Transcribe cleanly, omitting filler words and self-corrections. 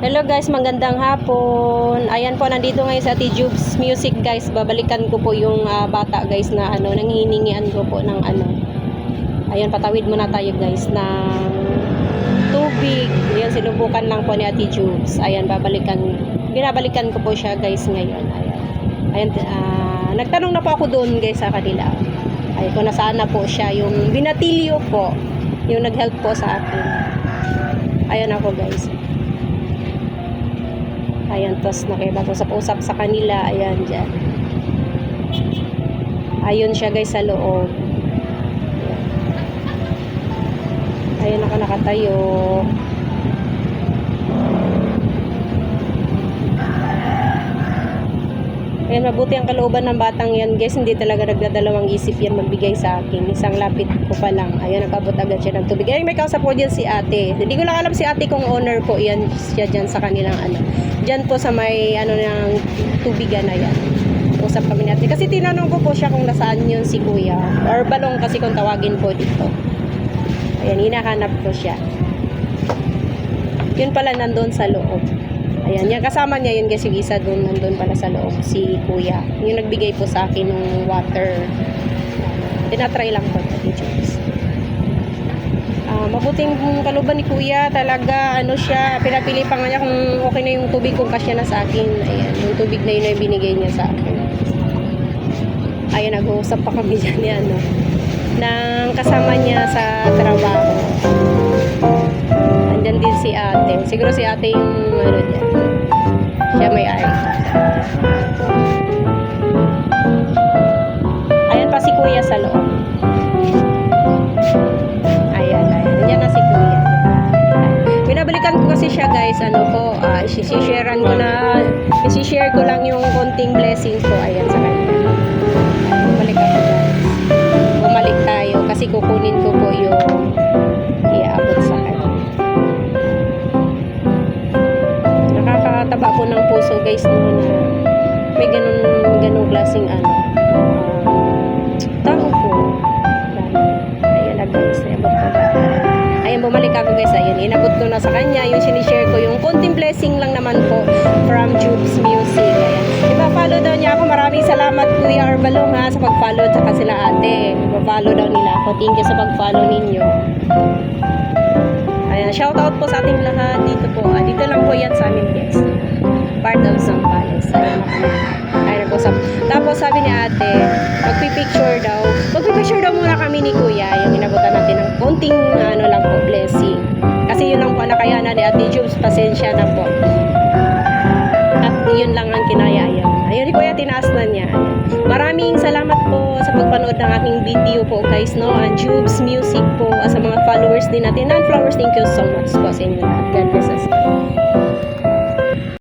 Hello guys, magandang hapon. Ayan po, nandito ngayon sa Ate Jubes Music guys. Babalikan ko po yung bata guys na nanghihingian ko po ng Ayan, patawid muna tayo guys ng tubig. Ayan, sinubukan lang po ni Ate Jubes. Ayan, binabalikan ko po siya guys ngayon. Ayan, nagtanong na po ako doon guys sa kanila. Ay, kung nasaan na po siya, yung binatilyo po, yung nag-help po sa akin. Ayan ako guys. Ayan, tapos nakipag-usap-usap sa kanila. Ayan, dyan. Ayun siya guys sa loob. Ayan ako nakatayo. Ayan, mabuti ang kalooban ng batang yan guys. Hindi talaga nagdadalawang isip yan magbigay sa akin. Isang lapit ko pa lang. Ayan, nakabot agad siya ng tubig. Ayan, may kausap po dyan si ate. Hindi ko lang alam si ate kung owner po yan siya dyan sa kanilang dyan po sa may ng tubigan na yan. Usap kami natin. Kasi tinanong ko po siya kung nasaan yun si kuya. Or balong kasi kung tawagin po dito. Ayan, hinahanap ko siya. Yun pala nandun sa loob. Ayan, yung kasama niya yun guys, yung isa doon, nandun pala sa loob, si kuya. Yung nagbigay po sa akin ng water. Tinatry lang po ito. Mabuting kalooban ni kuya, talaga, siya, pinapili pa nga niya kung okay na yung tubig kung kasya na sa akin. Ayan, yung tubig na yun ay binigay niya sa akin. Ayan, nag-uusap pa kami dyan, ng kasama niya sa trabaho. Andyan din si ate. Siguro si ate yung dyan. Siya may ari. Ayan pa si kuya sa loob. Ayan. Andyan na si kuya. Binabalikan ko kasi siya guys. Isi-share ko lang yung konting blessing ko. Ayan sa kanya. Bumalik ako guys. Bumalik tayo kasi kukunin ko po yung iaabot sa kanya. Nakakataba po ng puso guys na may ganun klaseng tao po. Ayan na guys. Ayan, bumalik ako guys. Ayan, inabot ko na sa kanya. Yung sinishare ko yung konting blessing lang naman po from Jubes Music. Ayan. Ipa-follow daw niya ako. Maraming salamat Kuya Arbalong sa pag-follow at saka sila ate. Ipa-follow daw nila ako. Thank you sa pag-follow ninyo. Ayan, shoutout po sa ating lahat. Dito po. Dito lang po yan sa amin guys. Part of Zambales. Ayan po. Tapos sabi ni ate, magpipicture daw muna kami ni kuya. Yung inabutan natin ng konting lang po, blessing. Kasi yun lang po nakayanan ni Ate Jubes. Pasensya na po. At yun lang ang kinayaya. Ayun ni kuya, tinaas na niya. Maraming salamat po sa pagpanood ng aking video po guys, ang Jubes Music po, sa mga followers din natin, non-followers, thank you so much po sa inyo. God bless us.